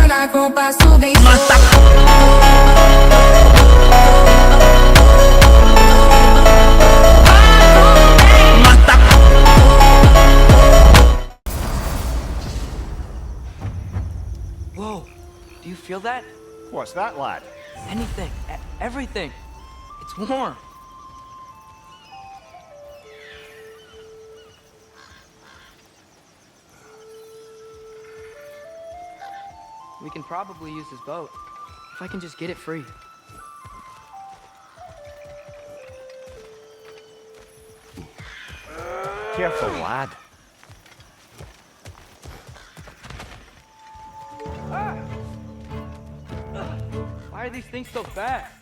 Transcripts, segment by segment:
Funciona com passo bem Whoa, do you feel that? What's that, lad? Anything, everything. It's warm. We can probably use this boat, if I can just get it free. Careful, lad. Why are these things so fast?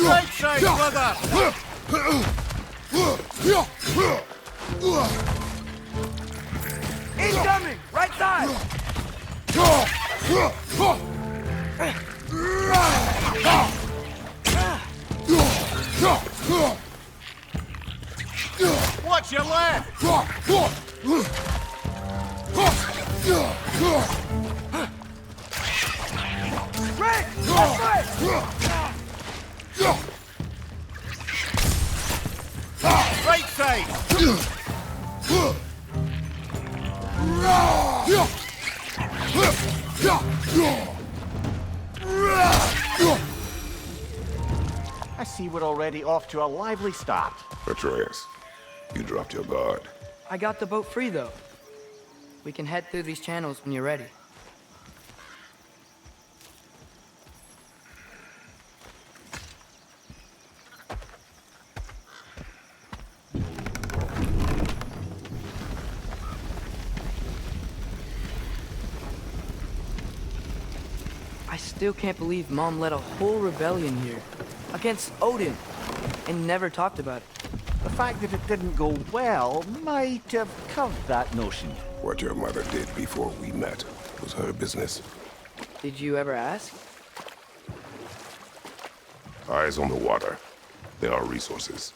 Right side, brother! Incoming! Right side! Watch your left! Rick! Left way! Right side! I see we're already off to a lively start. Atreus, you dropped your guard. I got the boat free, though. We can head through these channels when you're ready. I still can't believe Mom led a whole rebellion here against Odin and never talked about it. The fact that it didn't go well might have curved that notion. What your mother did before we met was her business. Did you ever ask? Eyes on the water. There are resources.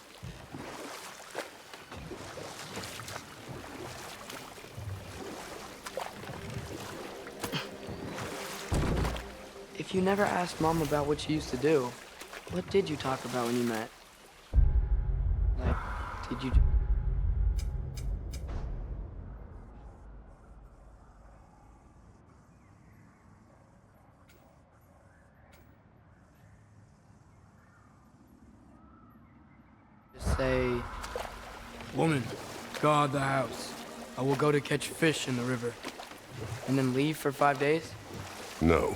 If you never asked Mom about what she used to do, what did you talk about when you met? Like, did you... just say, "Woman, guard the house. I will go to catch fish in the river." And then leave for 5 days? No.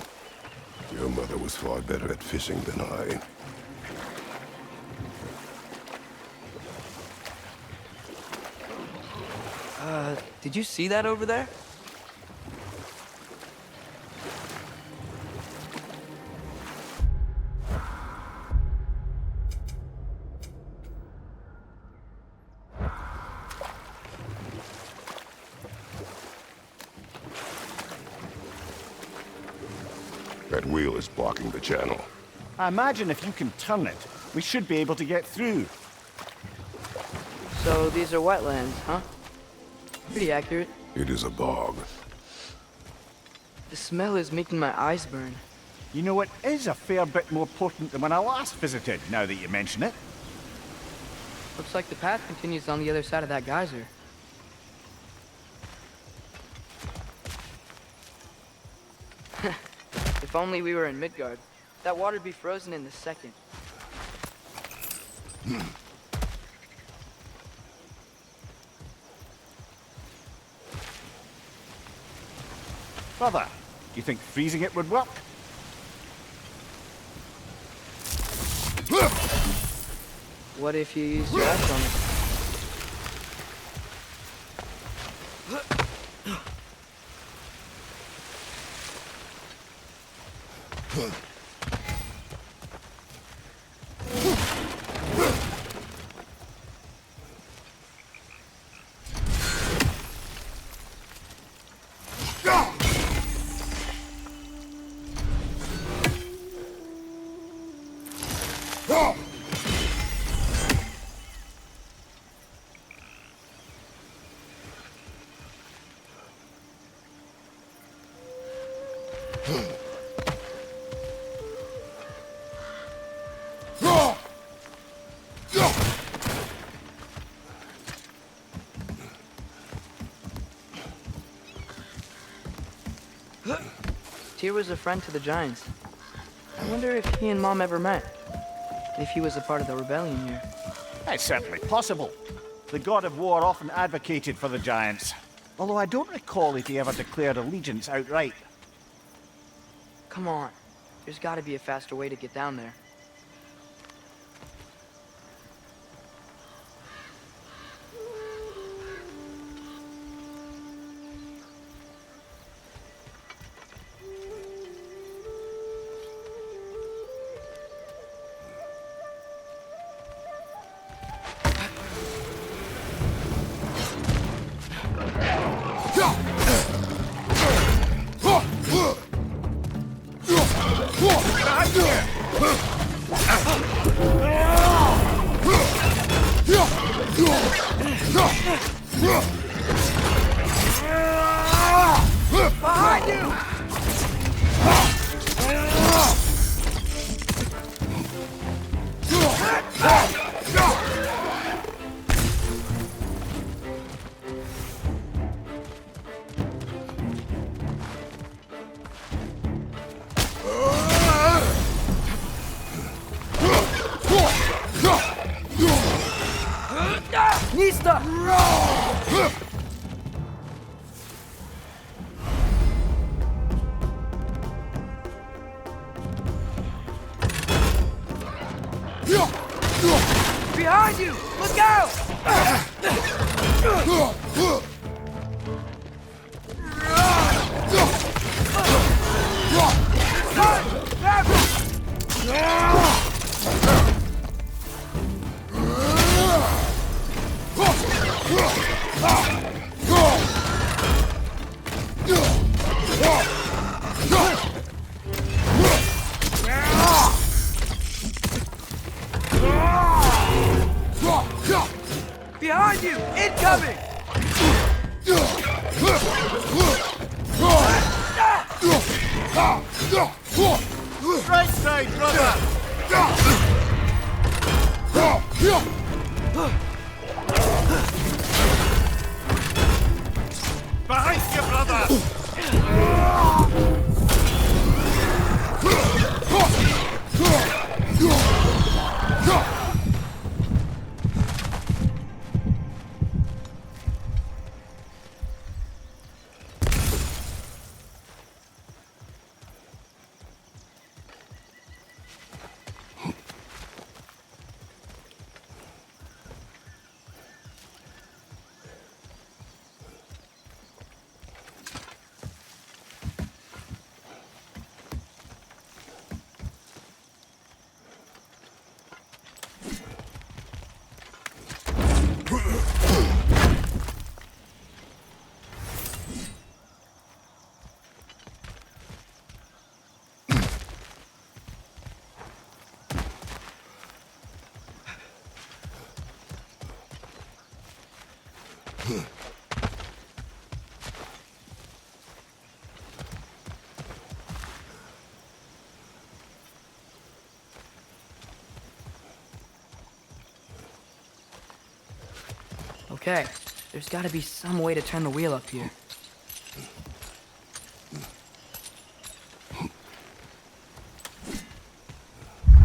Your mother was far better at fishing than I. Did you see that over there? That wheel is blocking the channel. I imagine if you can turn it, we should be able to get through. So these are wetlands, huh? Pretty accurate. It is a bog. The smell is making my eyes burn. You know, it is a fair bit more potent than when I last visited, now that you mention it. Looks like the path continues on the other side of that geyser. If only we were in Midgard. That water'd be frozen in a second. Brother, do you think freezing it would work? What if you used your ice on it? Tyr was a friend to the giants. I wonder if he and Mom ever met. If he was a part of the rebellion here. It's certainly possible. The god of war often advocated for the giants. Although I don't recall if he ever declared allegiance outright. Come on. There's gotta be a faster way to get down there. Behind you! Look out! Behind you! Incoming! Right side, brother! Behind you, brother! Okay, there's gotta be some way to turn the wheel up here.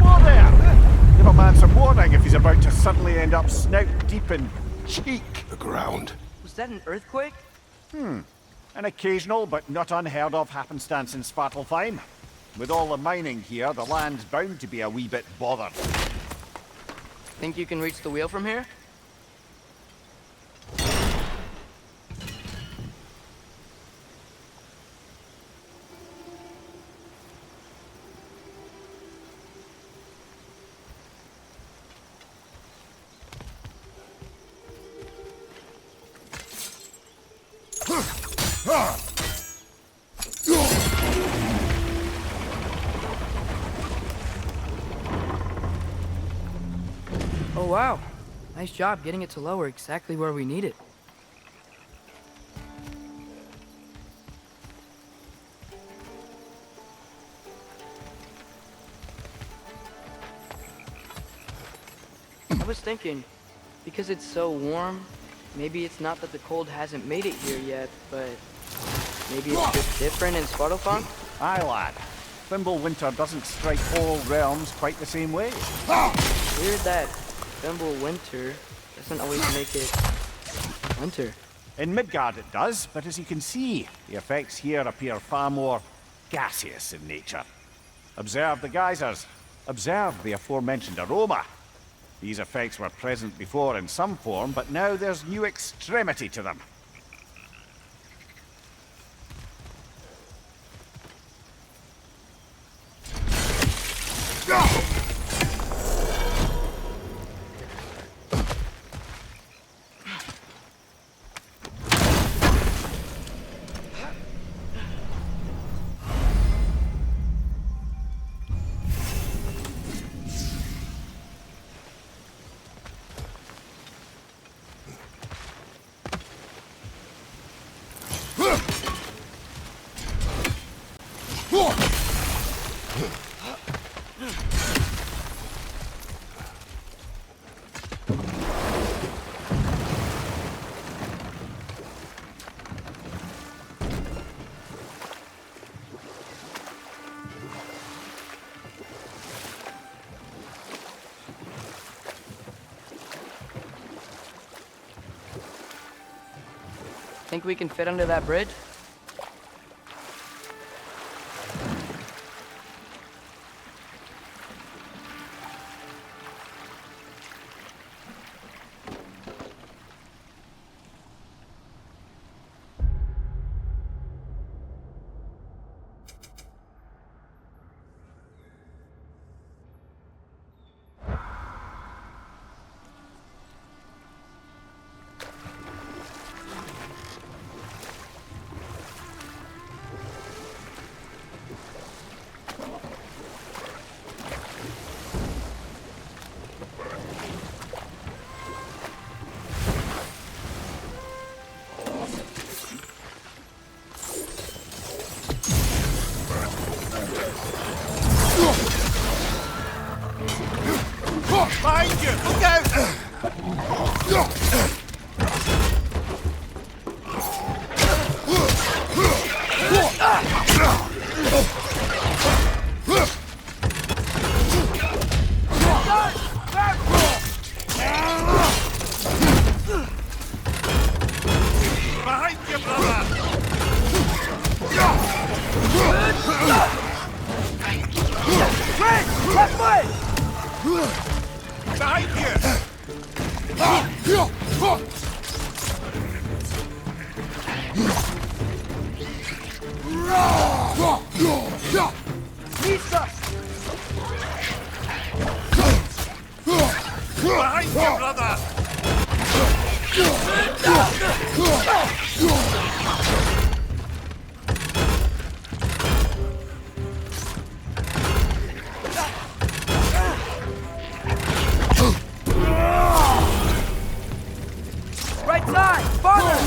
Whoa there! Give a man some warning if he's about to suddenly end up snout deep in cheek. The ground. Was that an earthquake? An occasional but not unheard of happenstance in Svartalfheim. With all the mining here, the land's bound to be a wee bit bothered. Think you can reach the wheel from here? Oh, wow. Nice job getting it to lower exactly where we need it. I was thinking, because it's so warm, maybe it's not that the cold hasn't made it here yet, but maybe it's just different in Svartalfheim? Aye, lad. Winter doesn't strike all realms quite the same way. Weird that Winter doesn't always make it winter. In Midgard it does, but as you can see, the effects here appear far more gaseous in nature. Observe the geysers. Observe the aforementioned aroma. These effects were present before in some form, but now there's new extremity to them. Think we can fit under that bridge? Behind you! Look out! Behind you, brother! Left way! Behind you! Lisa! Behind you, brother! Right side! Farther!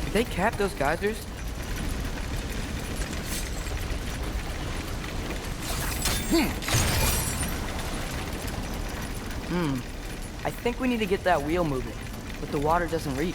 Did they cap those geysers? I think we need to get that wheel moving, but the water doesn't reach.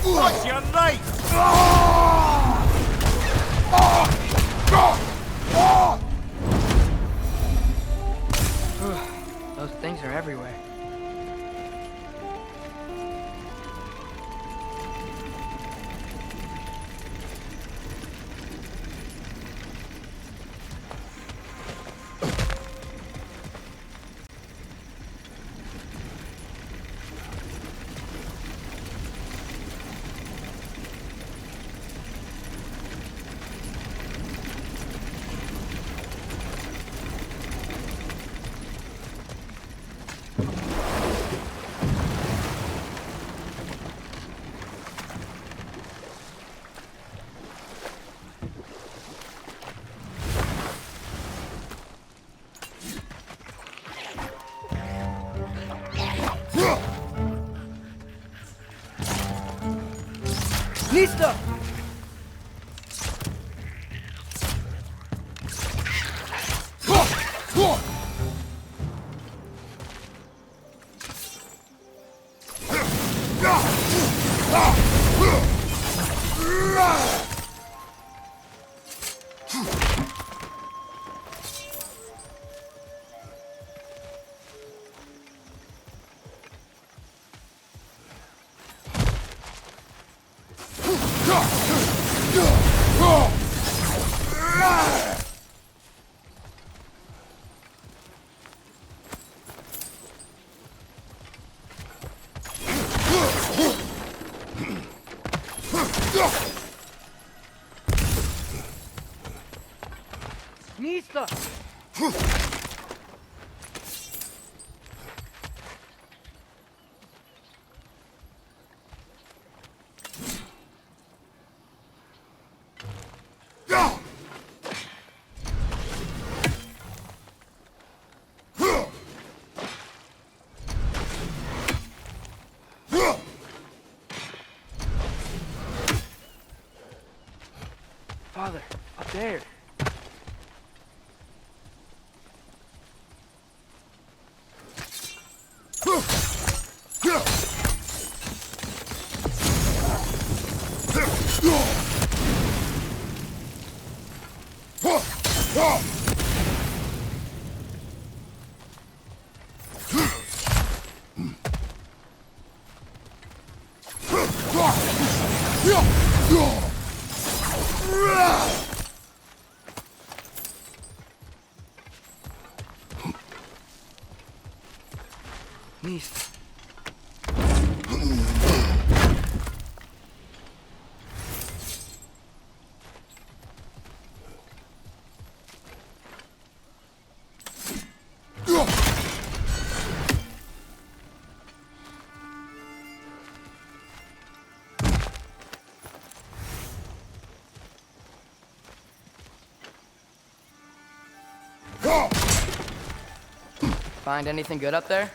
Watch your right! Nista! Nista! Father, up there. Nista. Find anything good up there?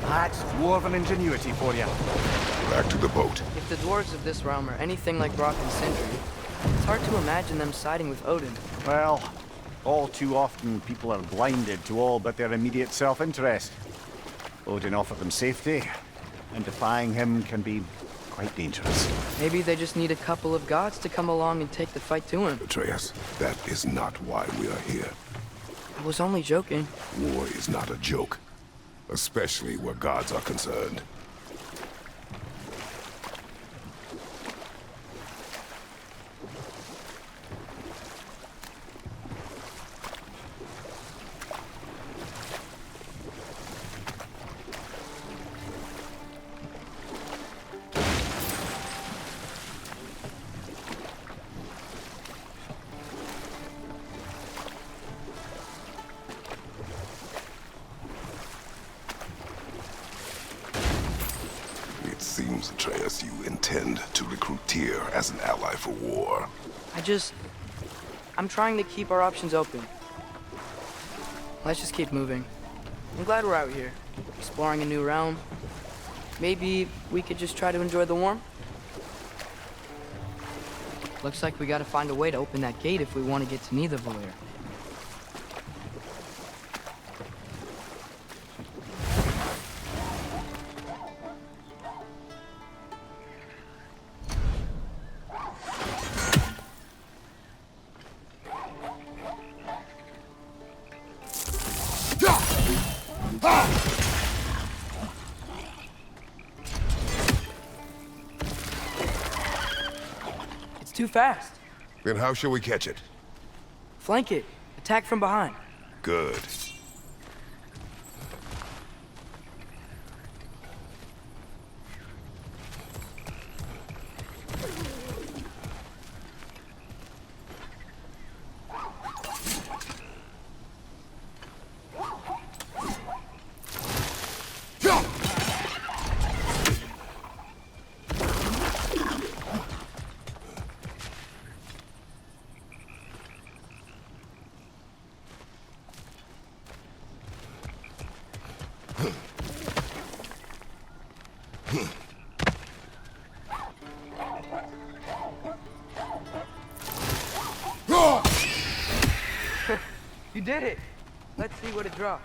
That's dwarven ingenuity for you. Back to the boat. If the dwarves of this realm are anything like Brock and Sindri, it's hard to imagine them siding with Odin. Well, all too often people are blinded to all but their immediate self-interest. Odin offered them safety, and defying him can be quite dangerous. Maybe they just need a couple of gods to come along and take the fight to him. Atreus, that is not why we are here. I was only joking. War is not a joke, especially where gods are concerned. seems, Atreus, you intend to recruit Tyr as an ally for war. I'm trying to keep our options open. Let's just keep moving. I'm glad we're out here, exploring a new realm. Maybe we could just try to enjoy the warmth? Looks like we gotta find a way to open that gate if we want to get to Nidavellir. Too fast. Then how shall we catch it? Flank it. Attack from behind. Good. You did it! Let's see what it drops.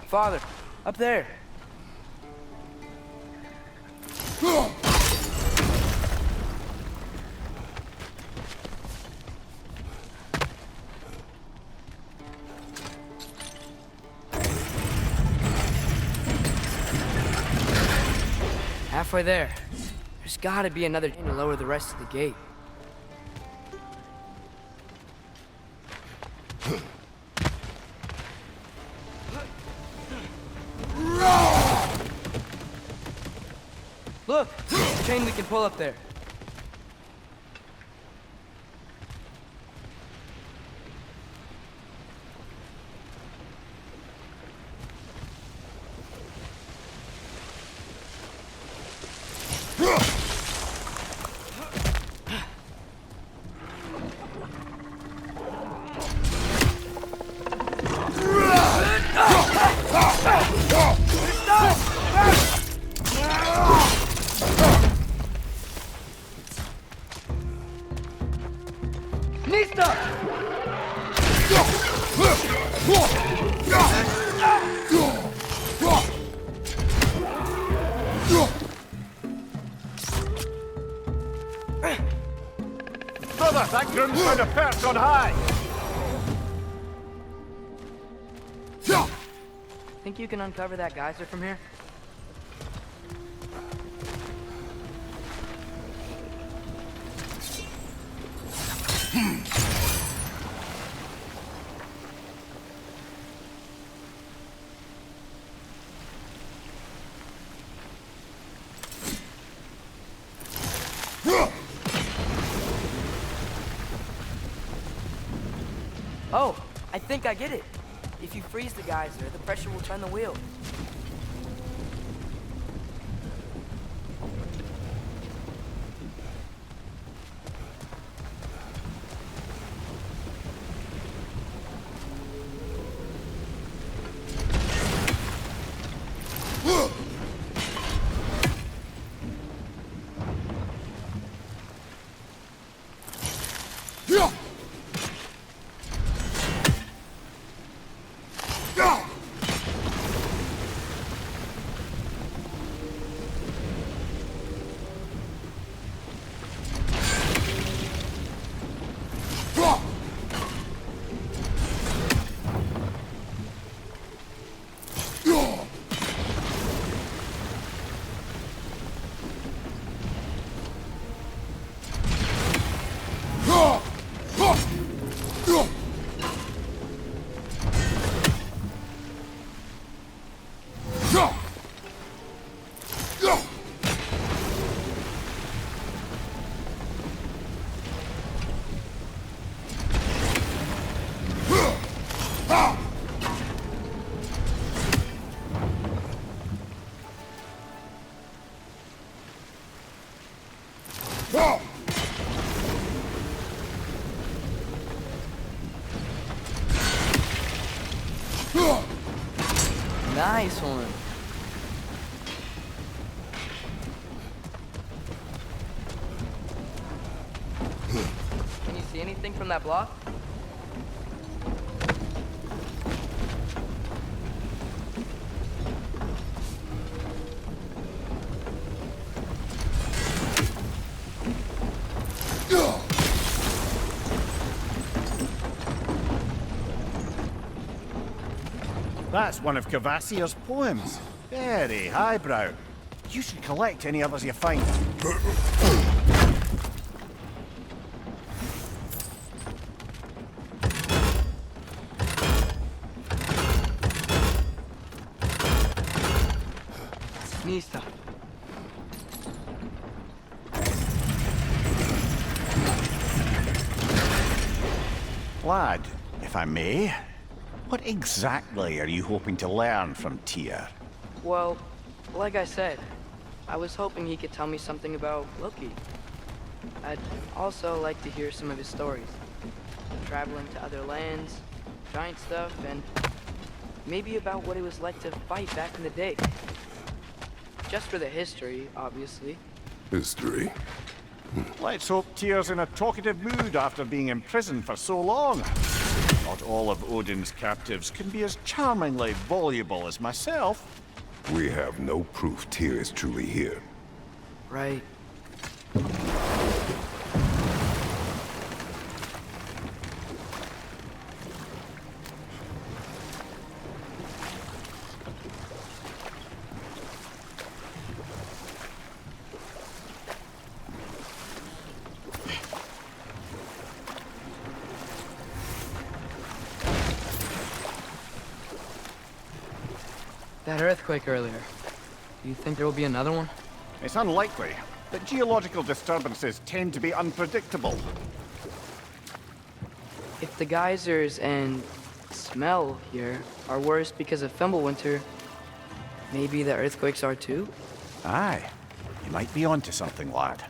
Father, up there. Halfway there. There's gotta be another chain to lower the rest of the gate. Look! There's a chain we can pull up there. Brother, that groom's found a perch on high! Think you can uncover that geyser from here? Oh, I think I get it. If you freeze the geyser, the pressure will turn the wheel. excellent. Can you see anything from that block? That's one of Kvasir's poems. Very highbrow. You should collect any others you find. Nista. Lad, if I may, what exactly are you hoping to learn from Tyr? Well, like I said, I was hoping he could tell me something about Loki. I'd also like to hear some of his stories. Traveling to other lands, giant stuff, and maybe about what it was like to fight back in the day. Just for the history, obviously. History? Let's hope Tyr's in a talkative mood after being imprisoned for so long. Not all of Odin's captives can be as charmingly voluble as myself. We have no proof Tyr is truly here. Right. That earthquake earlier. Do you think there will be another one? It's unlikely, but geological disturbances tend to be unpredictable. If the geysers and smell here are worse because of Fimbulwinter, maybe the earthquakes are too? Aye, you might be onto something, lad.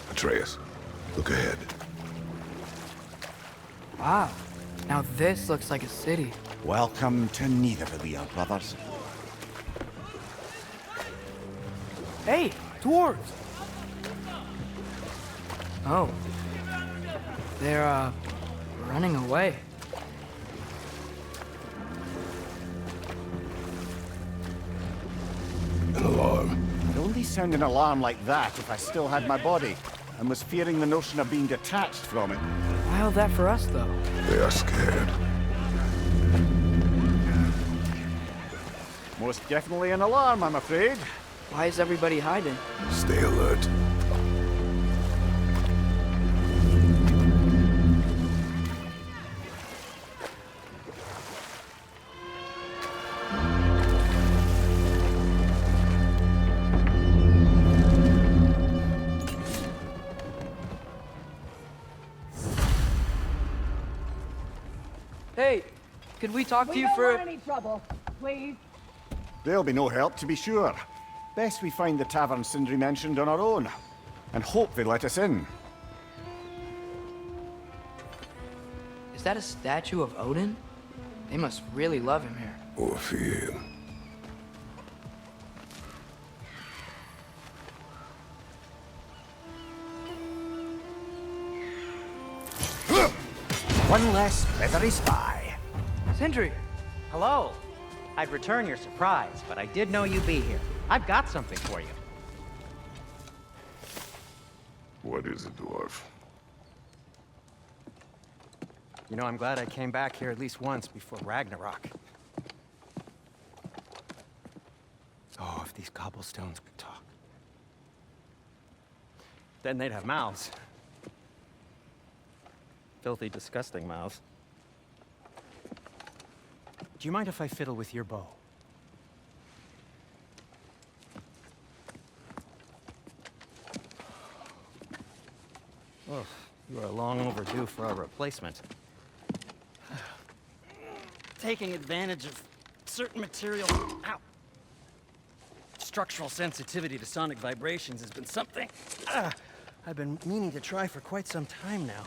Atreus, look ahead. Wow. Now this looks like a city. Welcome to Nidavellir, brothers. Hey, dwarves! Oh. They're, running away. An alarm. I'd only sound an alarm like that if I still had my body, and was fearing the notion of being detached from it. Wild that for us, though. They are scared. Most definitely an alarm, I'm afraid. Why is everybody hiding? Stay alert. Hey, could we talk to you don't for... want any trouble, please. There'll be no help, to be sure. Best we find the tavern Sindri mentioned on our own, and hope they let us in. Is that a statue of Odin? They must really love him here. Or fear him. One less feathery spy. Sindri! Hello. I'd return your surprise, but I did know you'd be here. I've got something for you. What is it, dwarf? You know, I'm glad I came back here at least once before Ragnarok. Oh, if these cobblestones could talk. Then they'd have mouths. Filthy, disgusting mouths. Do you mind if I fiddle with your bow? Oh, you are long overdue for a replacement. Taking advantage of certain material. Ow! Structural sensitivity to sonic vibrations has been something I've been meaning to try for quite some time now.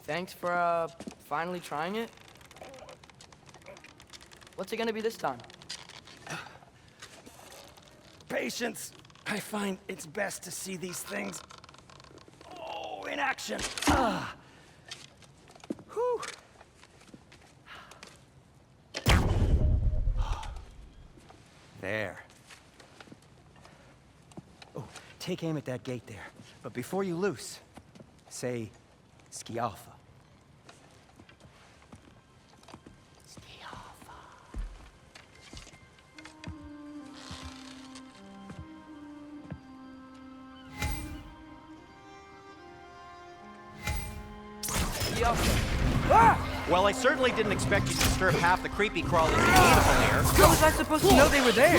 Thanks for, finally trying it. What's it gonna be this time? Patience. I find it's best to see these things, in action. Whew. There. Oh, take aim at that gate there. But before you loose, say, Skialfa. Well, I certainly didn't expect you to disturb half the creepy crawlies in here. How was I supposed to know they were there?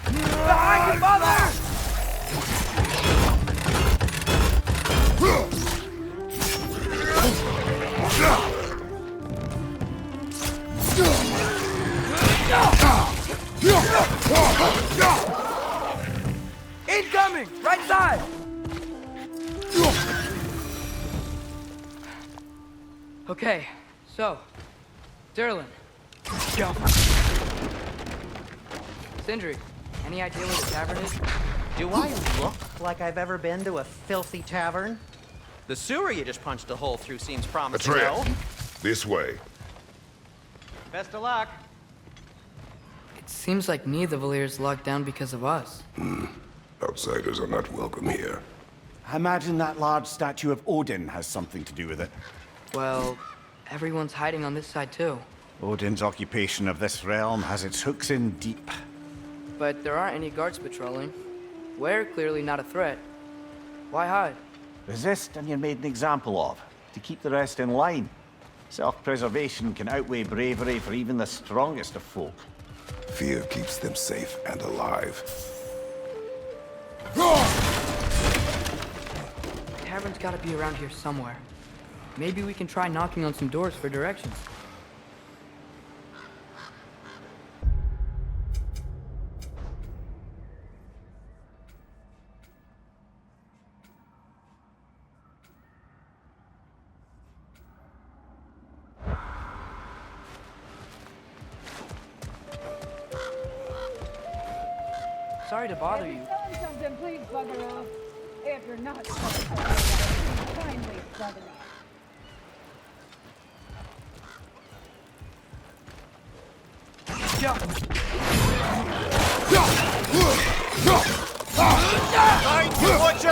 Behind you, Father! Incoming! Right side! Okay, so, Derlin. Sindri, any idea where the tavern is? Do I look like I've ever been to a filthy tavern? The sewer you just punched a hole through seems promising, Atreus, no? this way. Best of luck. It seems like Nidavelir's locked down because of us. Outsiders are not welcome here. I imagine that large statue of Odin has something to do with it. Well, everyone's hiding on this side too. Odin's occupation of this realm has its hooks in deep. But there aren't any guards patrolling. We're clearly not a threat. Why hide? Resist and you're made an example of, to keep the rest in line. Self-preservation can outweigh bravery for even the strongest of folk. Fear keeps them safe and alive. The tavern's gotta be around here somewhere. Maybe we can try knocking on some doors for directions. Sorry to bother you. If you're selling something, please bugger off. If you're not selling, kindly bugger off. Behind you, watch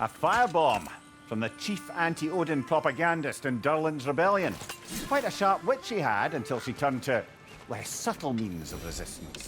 A firebomb from the chief anti-Odin propagandist in Durlin's rebellion. Quite a sharp wit she had until she turned to less subtle means of resistance.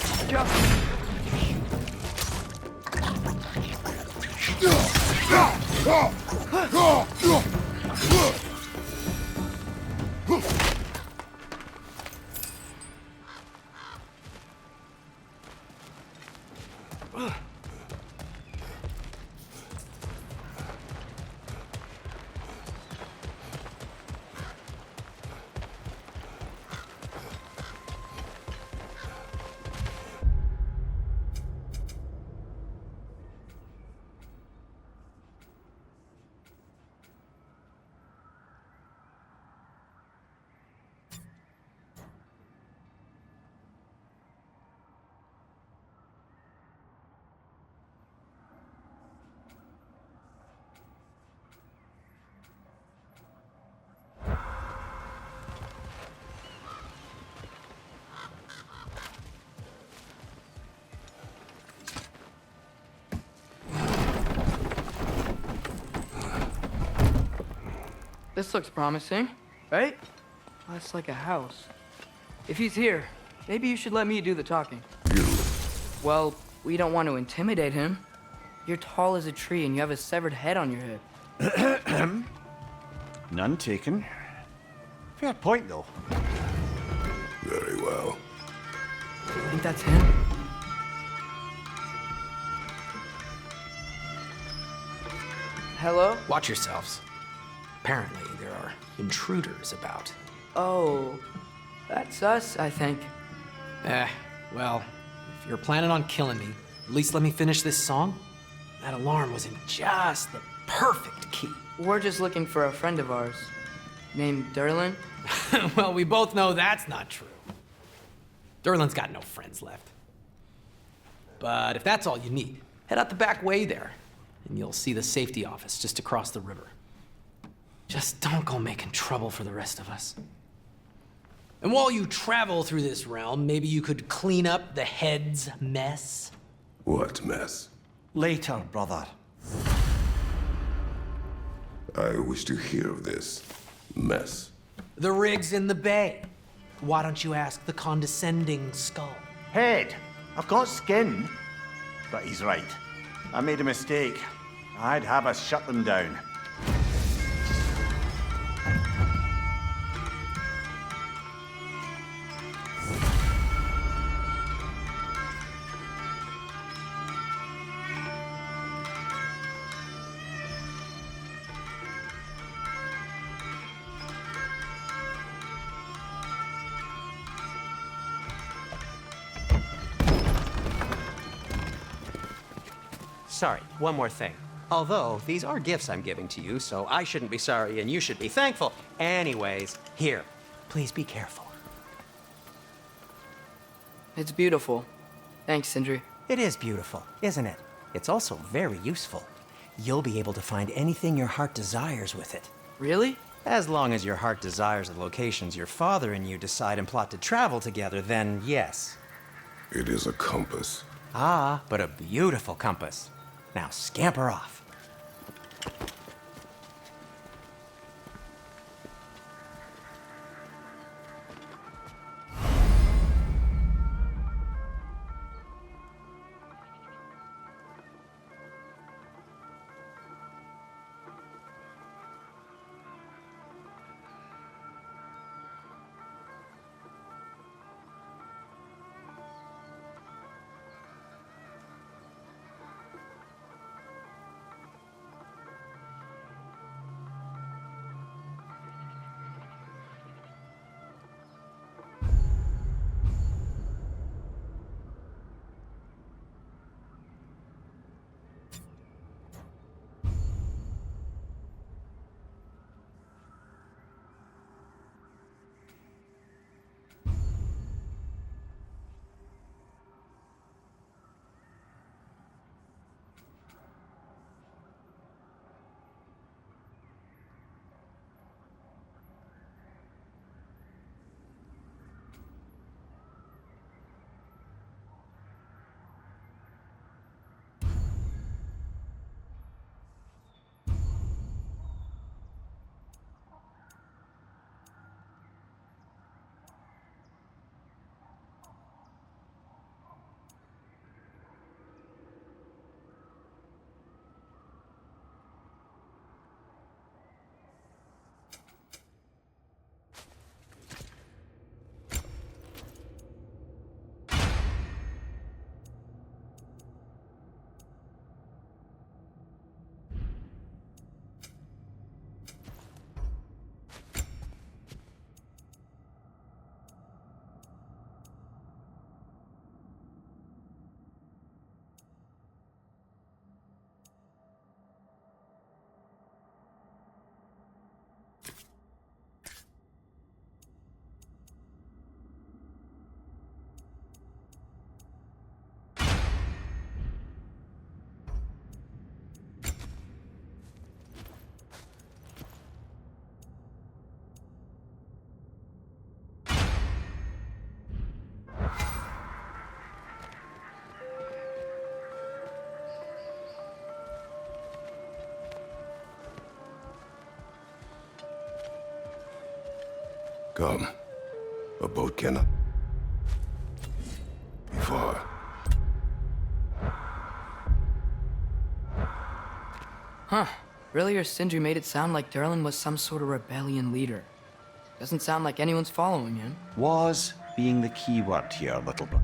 This looks promising, right? That's like a house. If he's here, maybe you should let me do the talking. You. Well, we don't want to intimidate him. You're tall as a tree and you have a severed head on your head. None taken. Fair point, though. Very well. I think that's him. Hello? Watch yourselves. Apparently, there are intruders about. Oh, that's us, I think. Well, if you're planning on killing me, at least let me finish this song. That alarm was in just the perfect key. We're just looking for a friend of ours named Derlin. Well, we both know that's not true. Derlin's got no friends left. But if that's all you need, head out the back way there, and you'll see the safety office just across the river. Just don't go making trouble for the rest of us. And while you travel through this realm, maybe you could clean up the head's mess? What mess? Later, brother. I wish to hear of this mess. The rig's in the bay. Why don't you ask the condescending skull? Head! I've got skin. But he's right. I made a mistake. I'd have us shut them down. Sorry, one more thing. Although, these are gifts I'm giving to you, so I shouldn't be sorry and you should be thankful. Anyways, here, please be careful. It's beautiful. Thanks, Sindri. It is beautiful, isn't it? It's also very useful. You'll be able to find anything your heart desires with it. Really? As long as your heart desires the locations your father and you decide and plot to travel together, then yes. It is a compass. Ah, but a beautiful compass. Now scamper off. Come. A boat cannot be far. Huh. Earlier, Sindri made it sound like Durlin was some sort of rebellion leader. Doesn't sound like anyone's following him. Was being the key word here, little brother.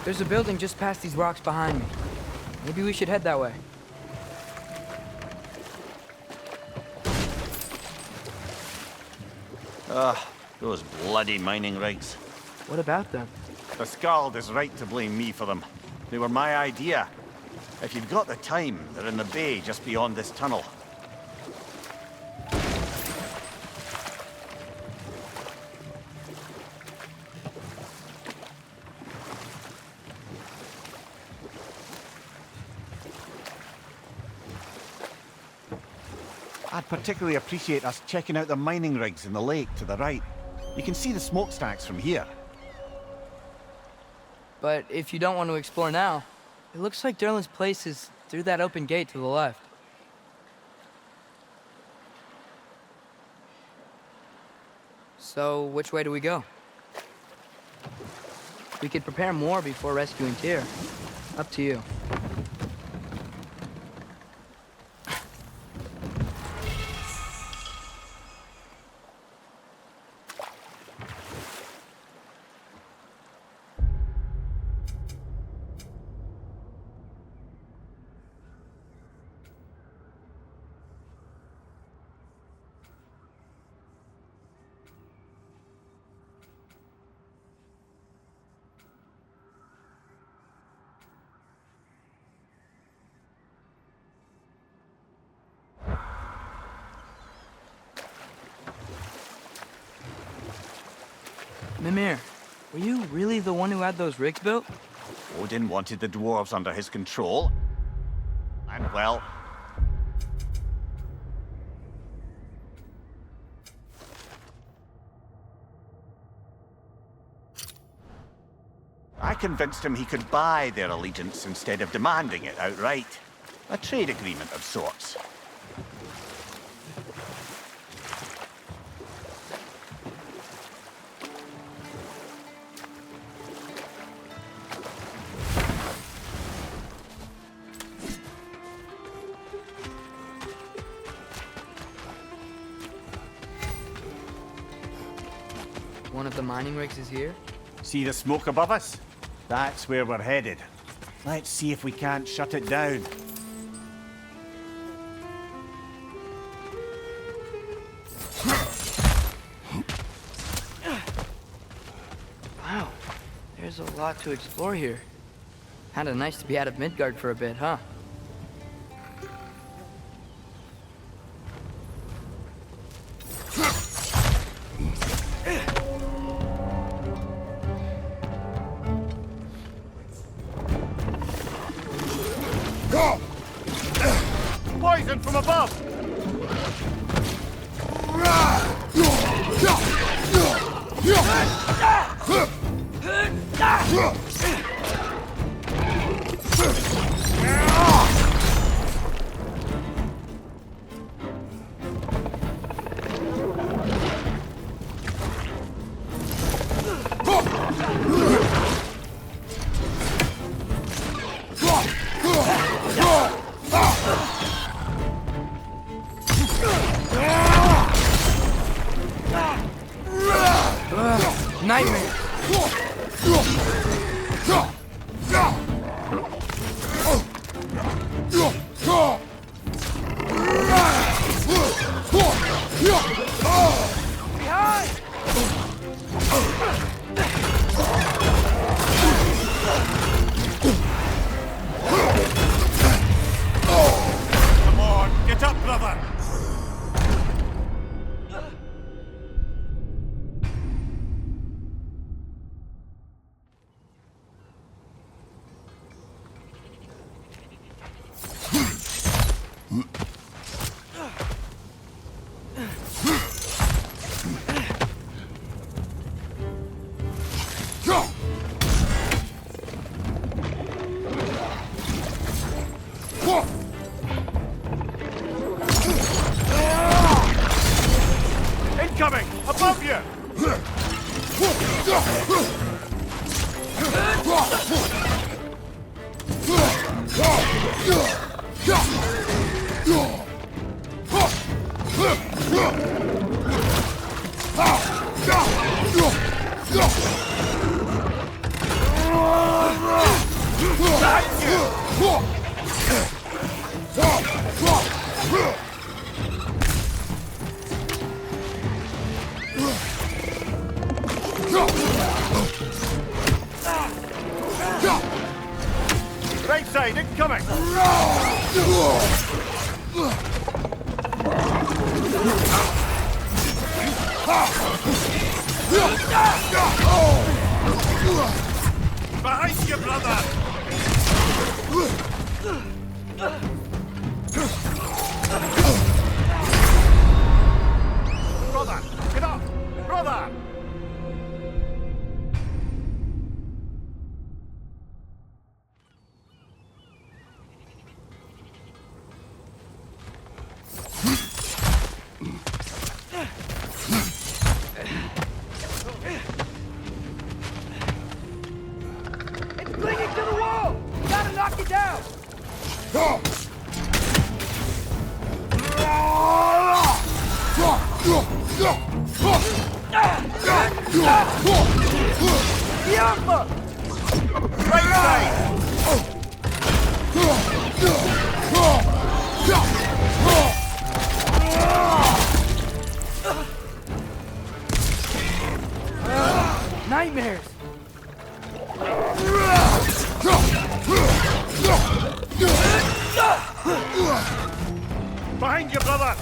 There's a building just past these rocks behind me. Maybe we should head that way. Those bloody mining rigs. What about them? The Skald is right to blame me for them. They were my idea. If you've got the time, they're in the bay just beyond this tunnel. I'd particularly appreciate us checking out the mining rigs in the lake to the right. You can see the smokestacks from here. But if you don't want to explore now, it looks like Durlin's place is through that open gate to the left. So, which way do we go? We could prepare more before rescuing Tyr. Up to you. Mimir, were you really the one who had those rigs built? Odin wanted the dwarves under his control. And well... I convinced him he could buy their allegiance instead of demanding it outright. A trade agreement of sorts. one of the mining rigs is here? See the smoke above us? That's where we're headed. Let's see if we can't shut it down. Wow, there's a lot to explore here. Kinda nice to be out of Midgard for a bit, huh? Poison from above! Nightmare! Come on, get up, brother! Incoming! Above you! Right side, incoming! Behind you, brother! Brother, get up! Brother! Clinging to the wall! You gotta knock it down! Bianca! Right side! Nightmares! Behind you, brother!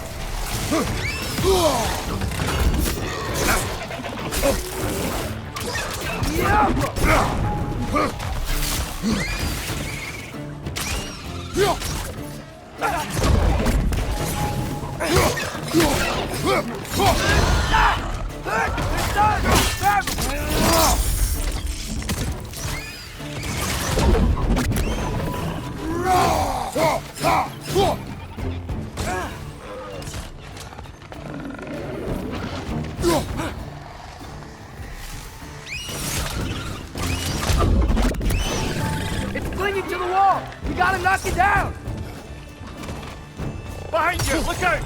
It's clinging to the wall! You gotta knock it down! Behind you, look out!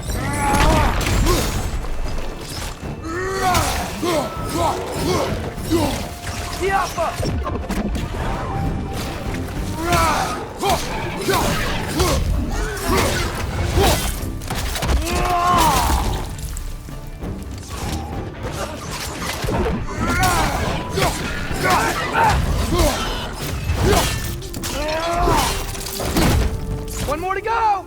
One more to go!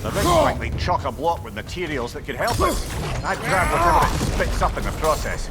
The rig's likely chock-a-block with materials that could help us. I'd grab whatever it spits up in the process.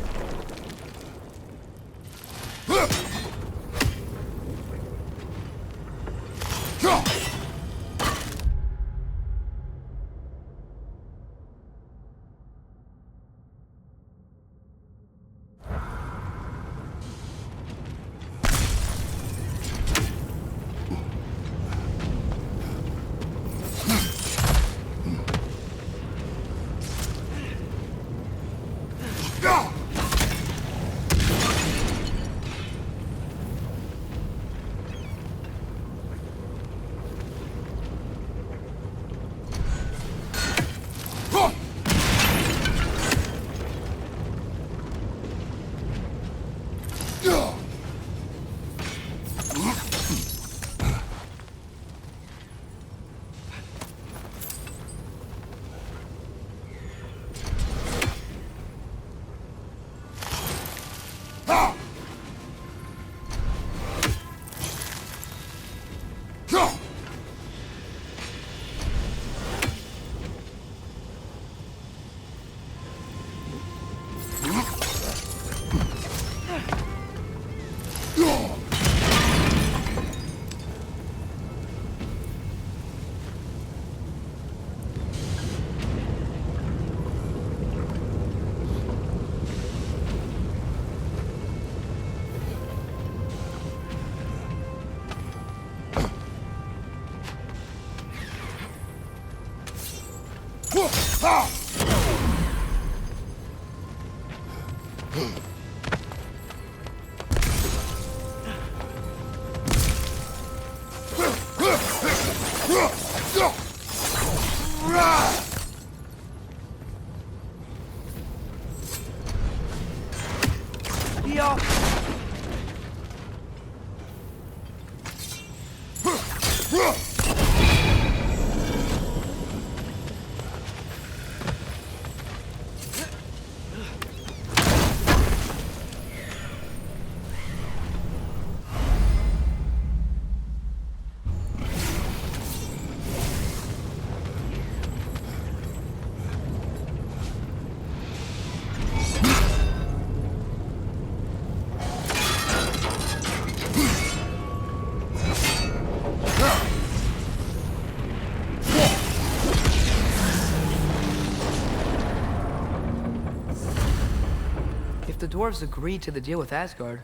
The dwarves agreed to the deal with Asgard.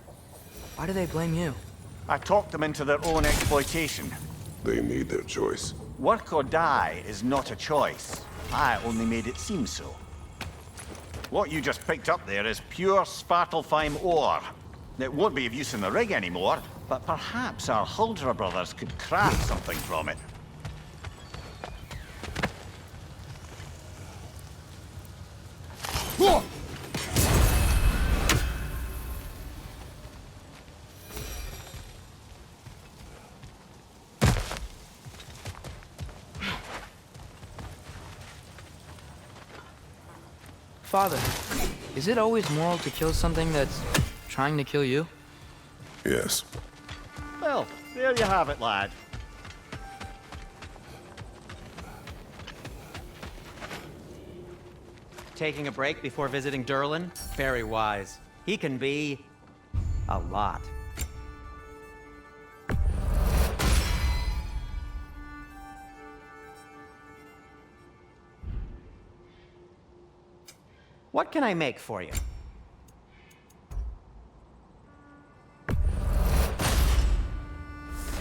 Why do they blame you? I talked them into their own exploitation. They made their choice. Work or die is not a choice. I only made it seem so. What you just picked up there is pure Svartalfheim ore. It won't be of use in the rig anymore, but perhaps our Huldra brothers could craft something from it. Father, is it always moral to kill something that's trying to kill you? Yes. Well, there you have it, lad. Taking a break before visiting Durlin? Very wise. He can be a lot. What can I make for you?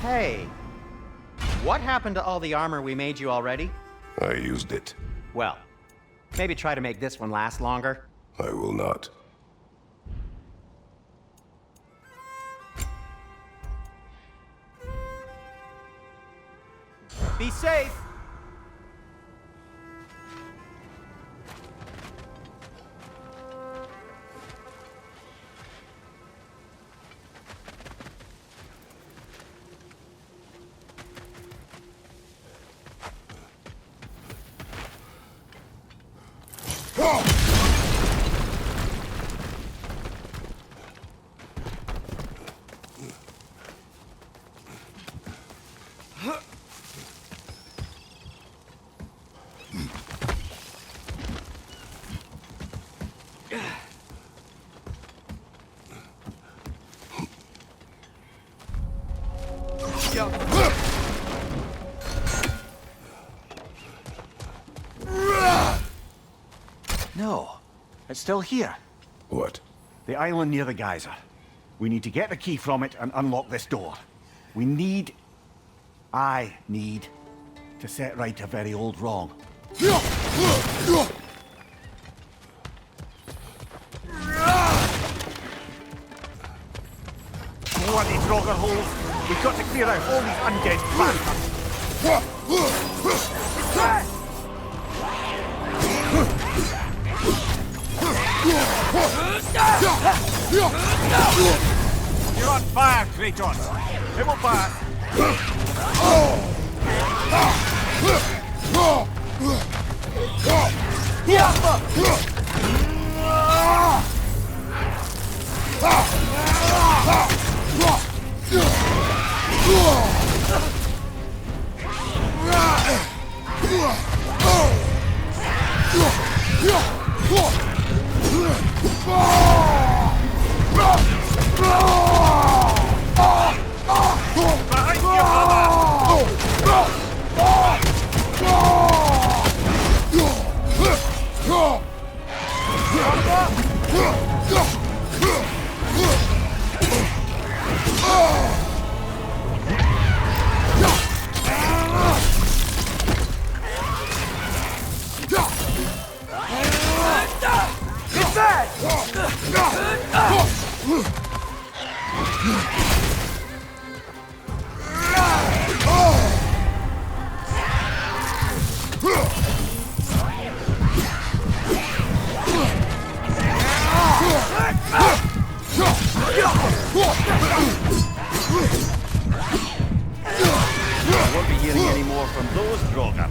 Hey, what happened to all the armor we made you already? I used it. Well, maybe try to make this one last longer. I will not. Be safe! No, it's still here. What? The island near the geyser. We need to get the key from it and unlock this door. I need to set right a very old wrong. Bloody Draugr holes! We've got to clear out all these undead bastards! You're on fire, Kratos! It will pass! Behind you, I won't be hearing any more from those Draugr.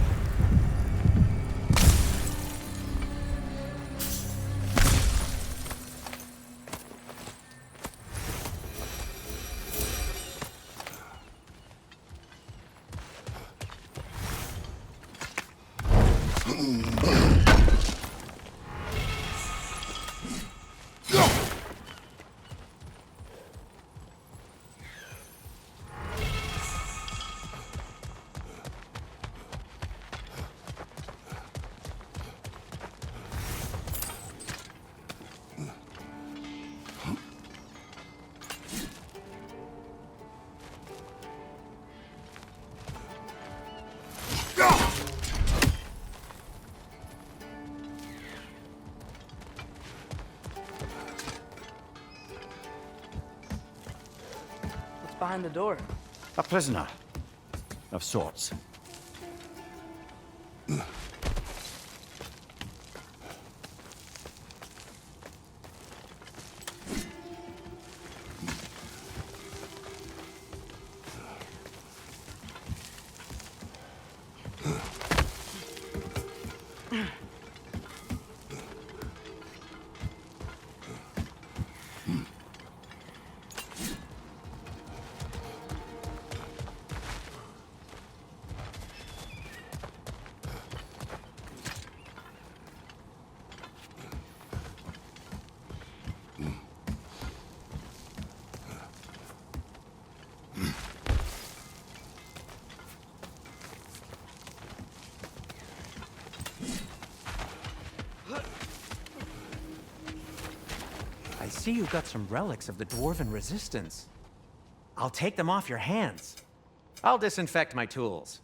Behind the door. A prisoner. Of sorts. I see you've got some relics of the Dwarven resistance. I'll take them off your hands. I'll disinfect my tools.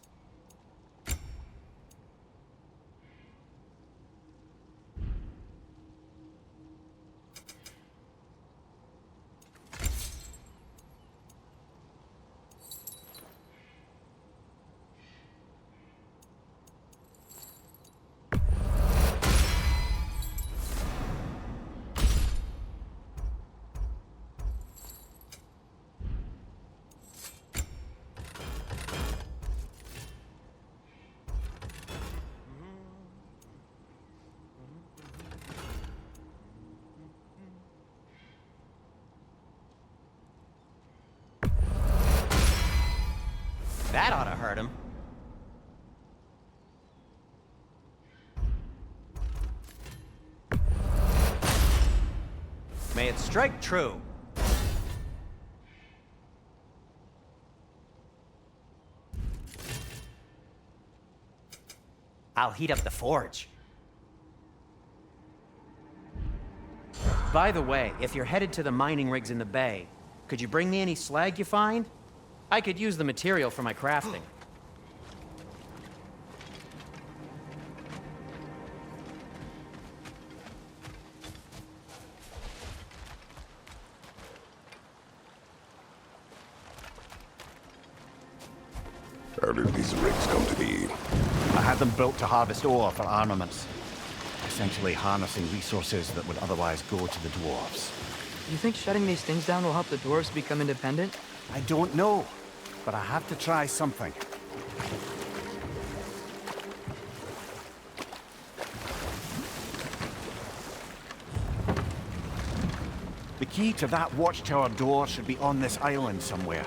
That ought to hurt him. May it strike true. I'll heat up the forge. By the way, if you're headed to the mining rigs in the bay, could you bring me any slag you find? I could use the material for my crafting. How did these rigs come to be? I had them built to harvest ore for armaments. Essentially harnessing resources that would otherwise go to the dwarves. You think shutting these things down will help the dwarves become independent? I don't know, but I have to try something. The key to that watchtower door should be on this island somewhere.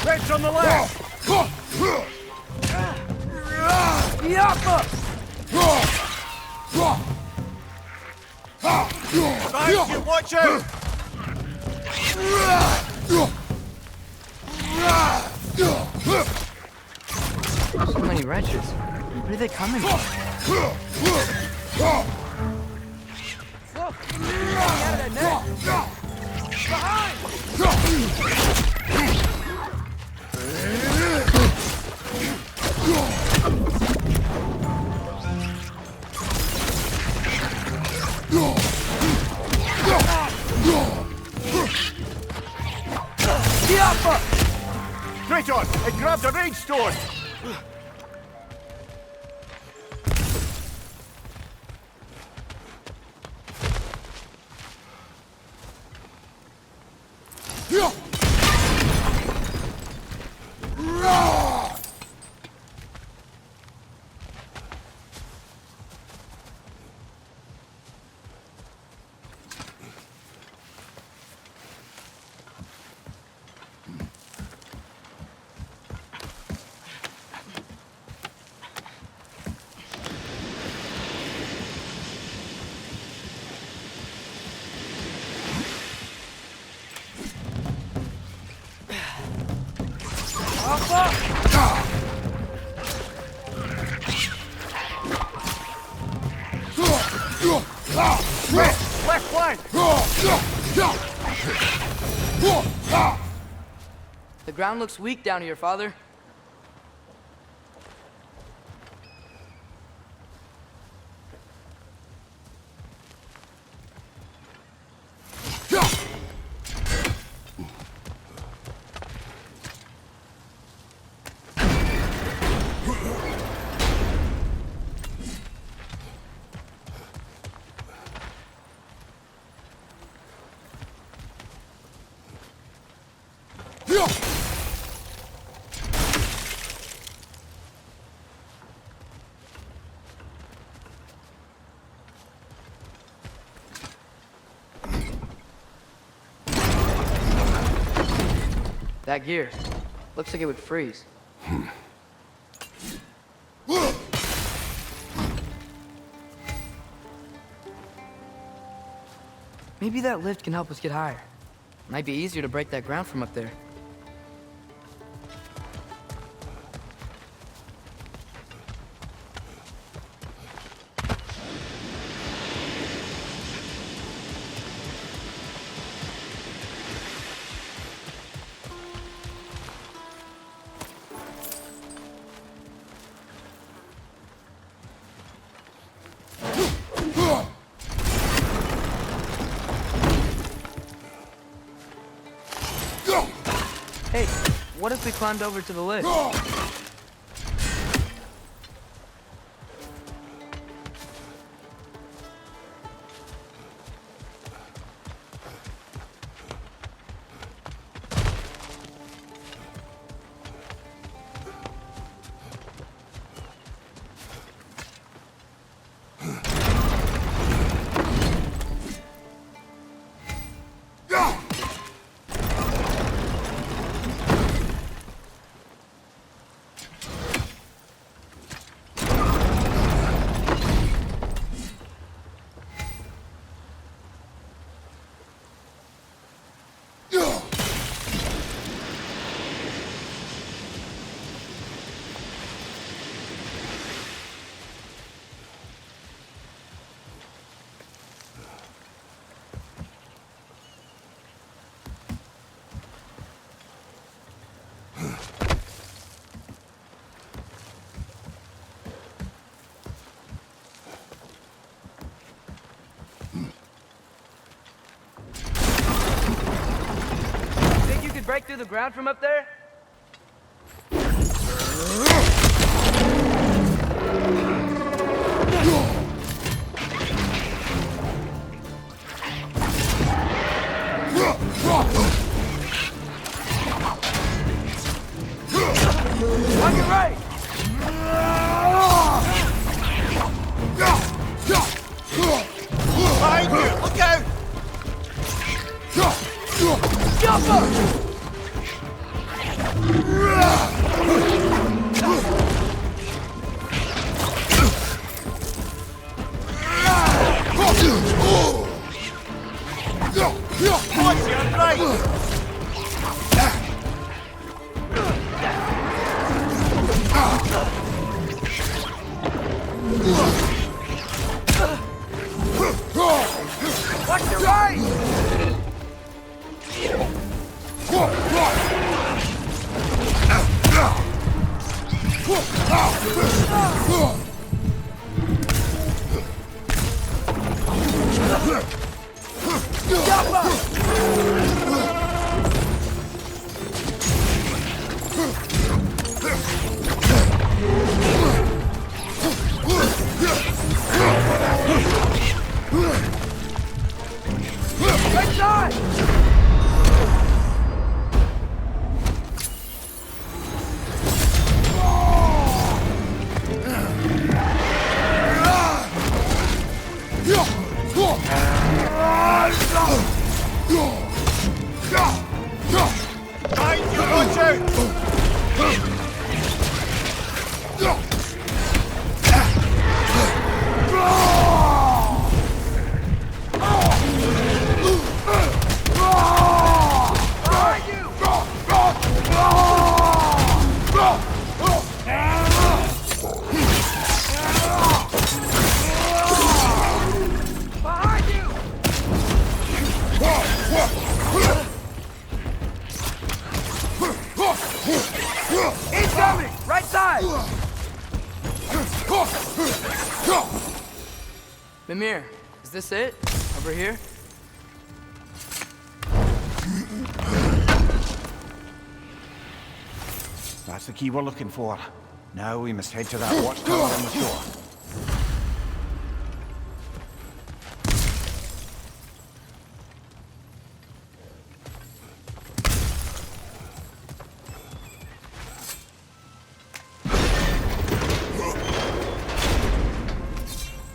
Red's on the left! Thank you, watch out! So many wrenches. Where are they coming from? Look! Getting out of that net! Behind! Kratos, it grabbed a rage stone! Left flank! The ground looks weak down here, Father. That gear. Looks like it would freeze. Maybe that lift can help us get higher. Might be easier to break that ground from up there. Hey, what if we climbed over to the lift? Break through the ground from up there? On your right! Behind you! Look out! Jump up! What's your right? Watch your right! Right side! Behind you, watch out! Incoming! Right side! Mimir, is this it? Over here? That's the key we're looking for. Now we must head to that watchtower on the shore.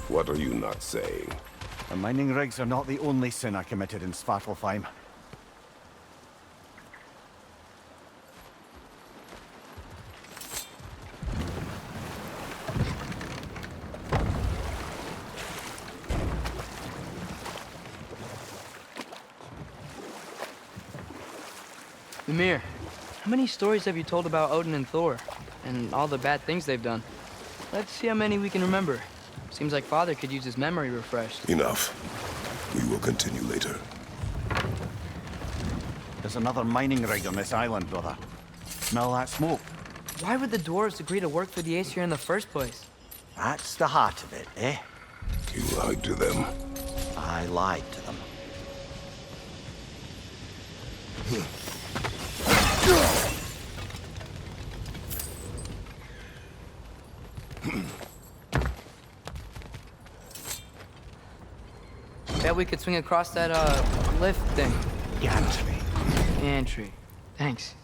What are you not saying? The mining rigs are not the only sin I committed in Svartalfheim. Mimir, how many stories have you told about Odin and Thor? And all the bad things they've done? Let's see how many we can remember. Seems like Father could use his memory refreshed. Enough. We will continue later. There's another mining rig on this island, brother. Smell that smoke? Why would the dwarves agree to work for the Aesir in the first place? That's the heart of it, eh? You lied to them. I lied to them. Bet we could swing across that, lift thing. Gantry. Gantry. Thanks.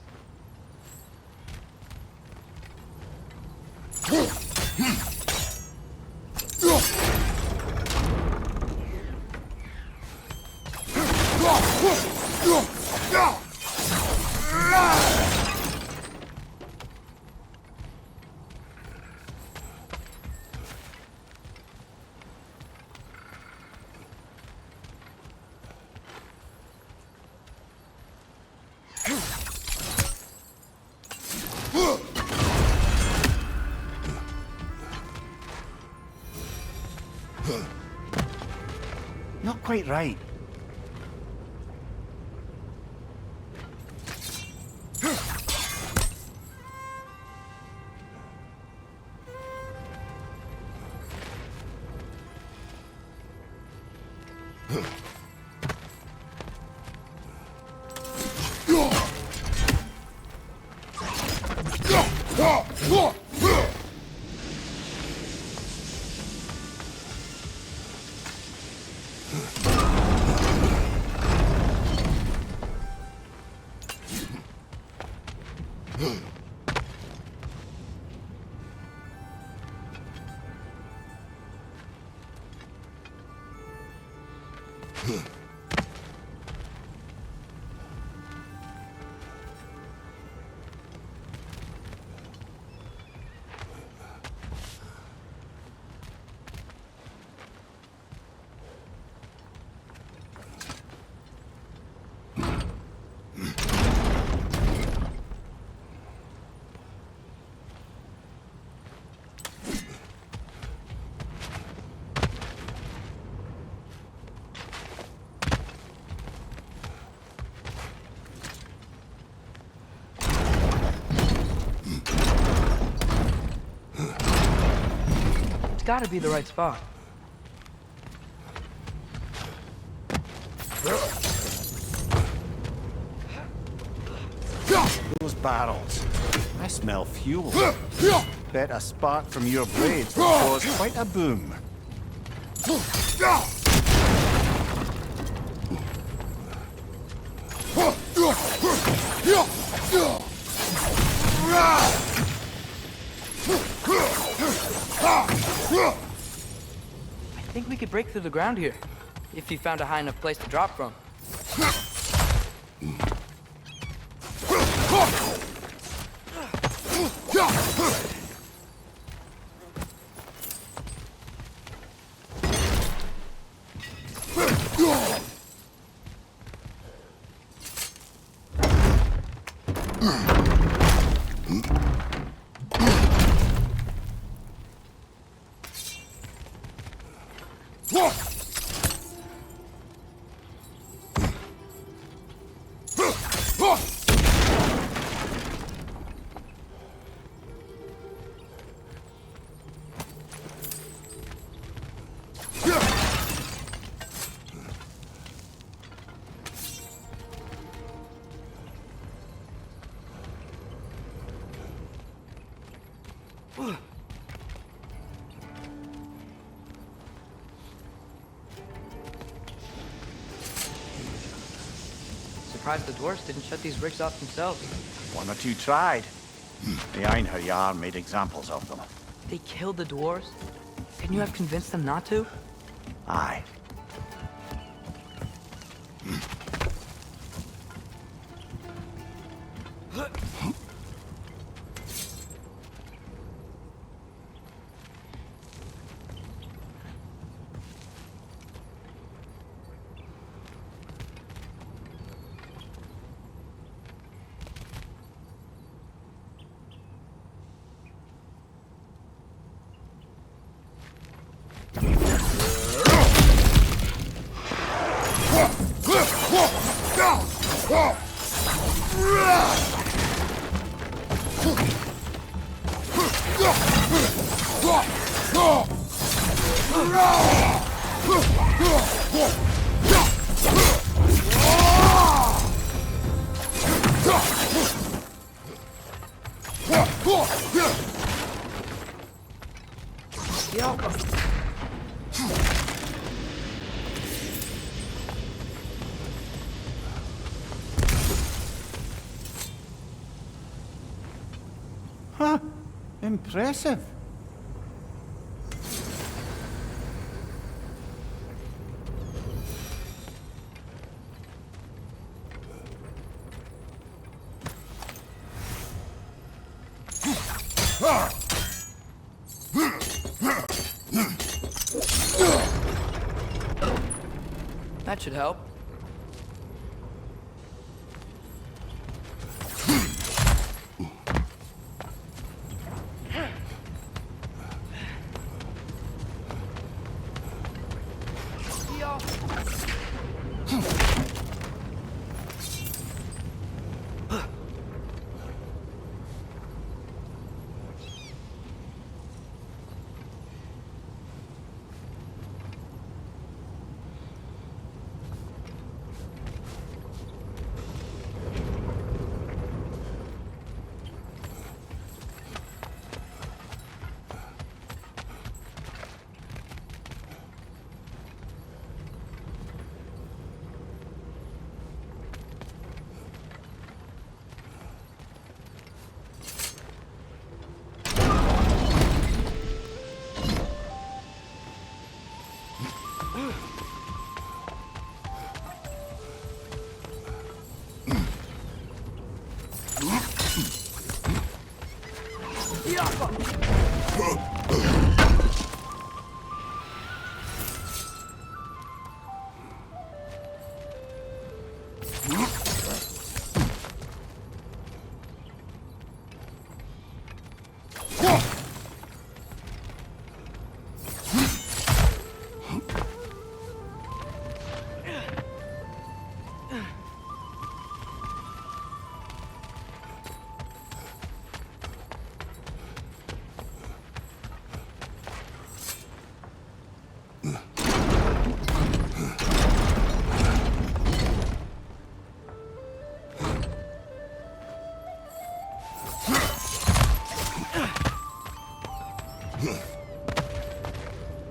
Not quite right. It's gotta be the right spot. Those barrels. I smell fuel. Bet a spark from your blades will cause quite a boom. I think we could break through the ground here, if you found a high enough place to drop from. Surprised the dwarves didn't shut these rigs off themselves. One or two tried. The Einherjar made examples of them. They killed the dwarves? Couldn't you have convinced them not to? Aye. Impressive. That should help.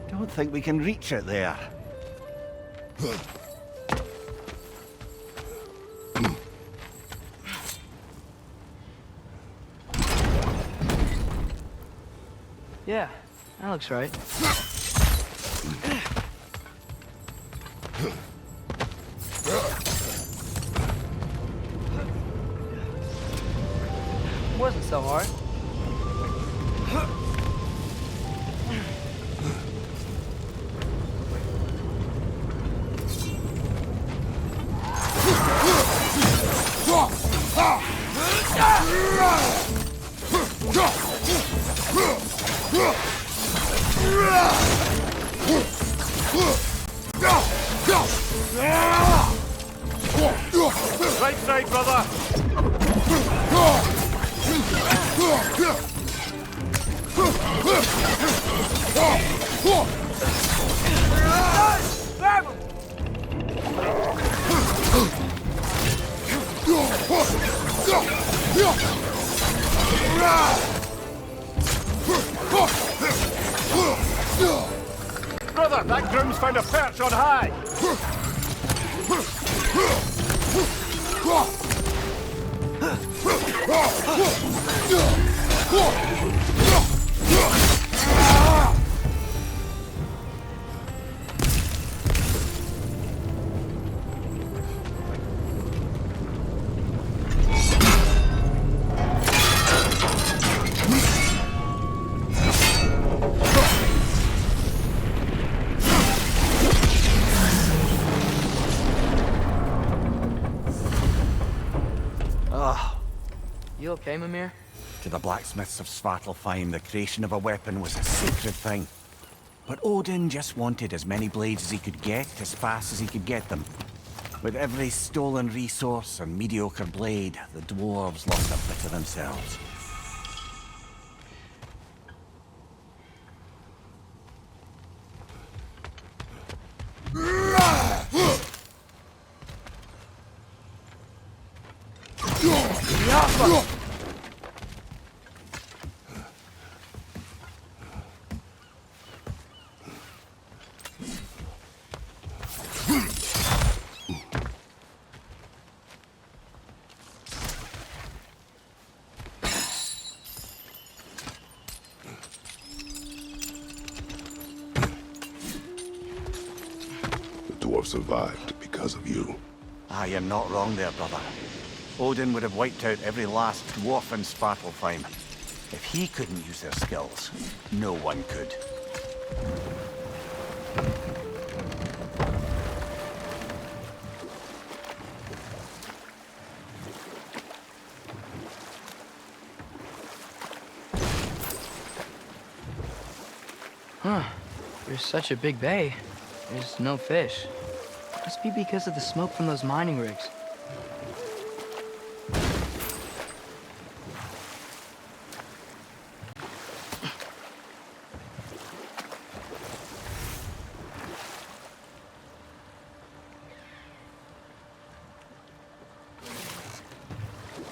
Don't think we can reach it there. Yeah, that looks right. Wasn't so hard. Right side, brother! Brother, that groom's found a perch on high! You okay, Mimir? To the blacksmiths of Svartalfheim, the creation of a weapon was a sacred thing. But Odin just wanted as many blades as he could get, as fast as he could get them. With every stolen resource and mediocre blade, the dwarves lost a bit of themselves. dwarf survived because of you. Ah, you're not wrong there, brother. Odin would have wiped out every last dwarf in Svartalfheim. If he couldn't use their skills, no one could. Huh. There's such a big bay. There's no fish. Must be because of the smoke from those mining rigs.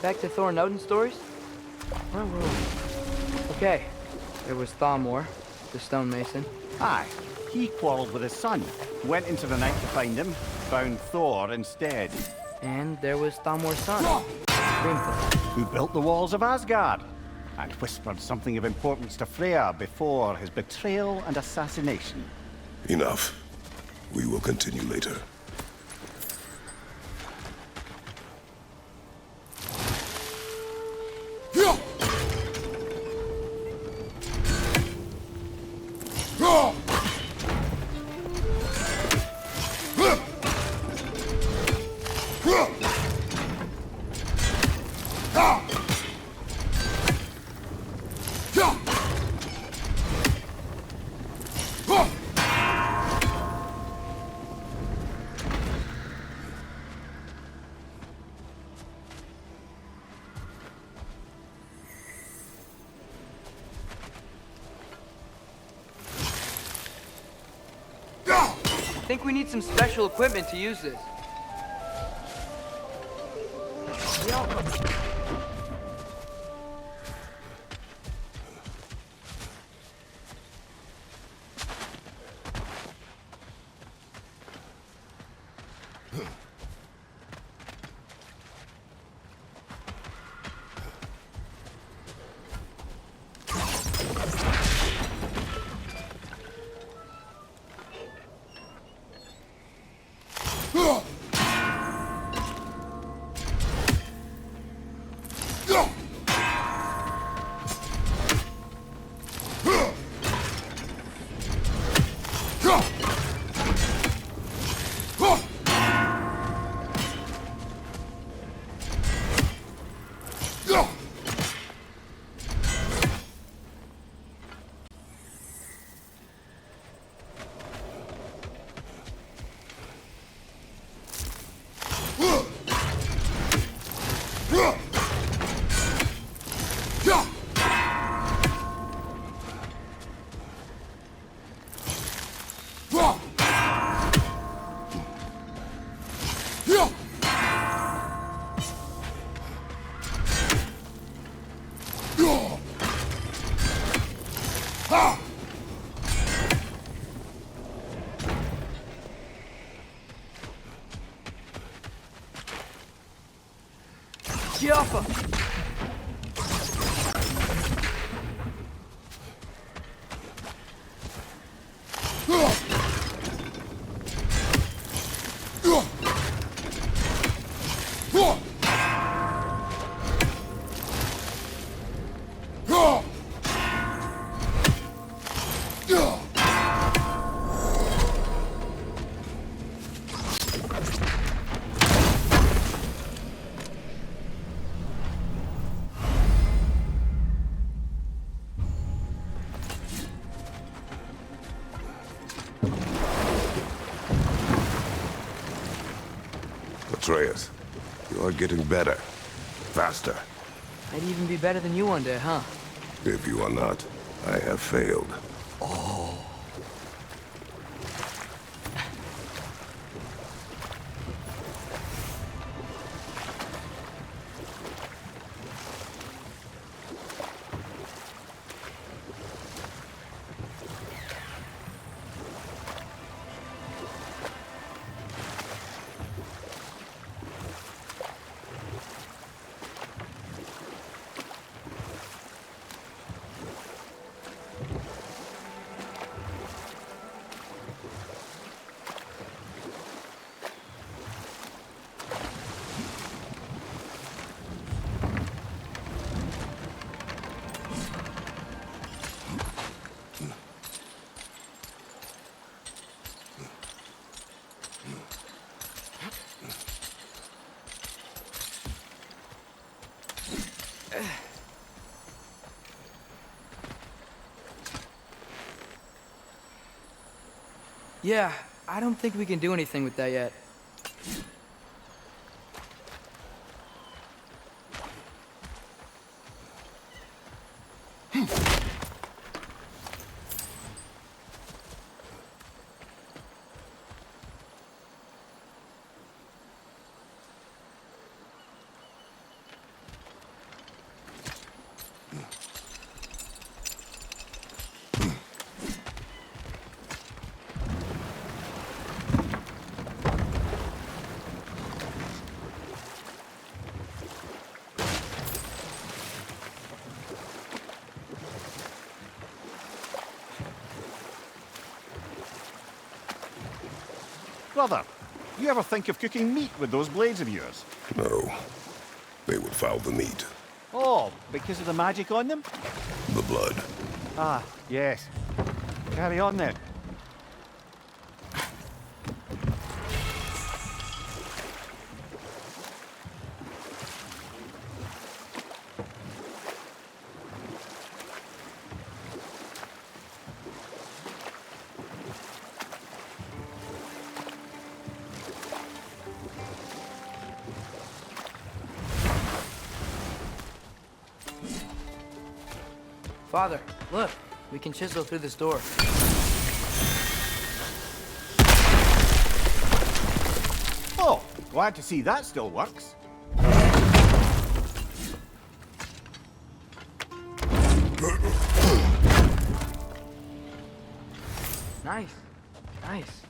Back to Thor and Odin stories? Where were we? Okay, there was Thamor, the stonemason. Aye, he quarreled with his son, went into the night to find him, found Thor instead. And there was Thamor's son, Grimthor. Who built the walls of Asgard, and whispered something of importance to Freya before his betrayal and assassination. Enough. We will continue later. I think we need some special equipment to use this. Atreus, you are getting better. Faster. I'd even be better than you one day, huh? If you are not, I have failed. Yeah, I don't think we can do anything with that yet. Brother, you ever think of cooking meat with those blades of yours? No. They would foul the meat. Oh, because of the magic on them? The blood. Ah, yes. Carry on then. Father, look, we can chisel through this door. Oh, glad to see that still works. Nice, nice.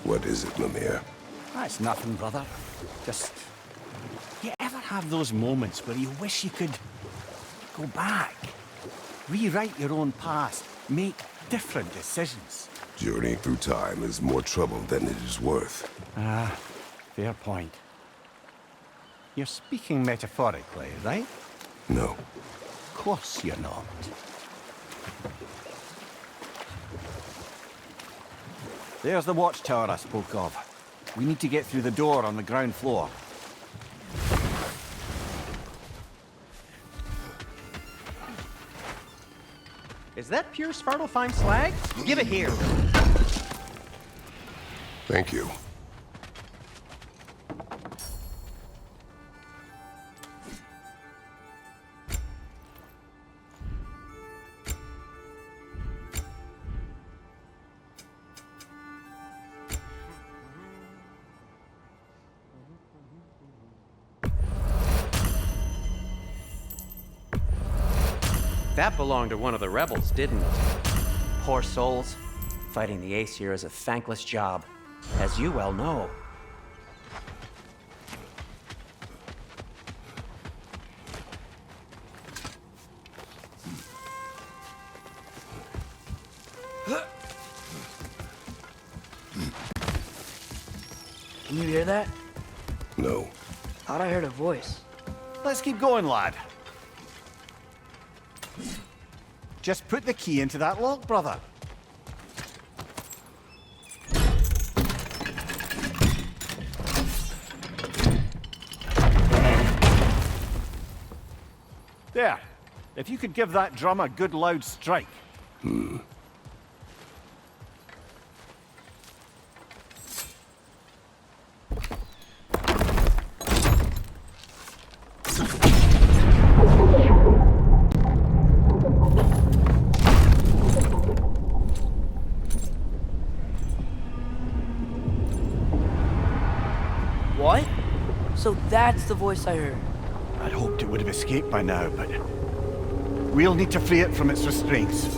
What is it, Mimir? That's nothing, brother. Just... You ever have those moments where you wish you could go back? Rewrite your own past, make different decisions? Journeying through time is more trouble than it is worth. Ah, fair point. You're speaking metaphorically, right? No. Of course you're not. There's the watchtower I spoke of. We need to get through the door on the ground floor. Is that pure Svartalfheim slag? Give it here. Thank you. That belonged to one of the rebels, didn't it? Poor souls. Fighting the Aesir is a thankless job, as you well know. Can you hear that? No. Thought I heard a voice. Let's keep going, lad. Just put the key into that lock, brother. There. If you could give that drum a good loud strike. What? So that's the voice I heard. I'd hoped it would have escaped by now, but we'll need to free it from its restraints.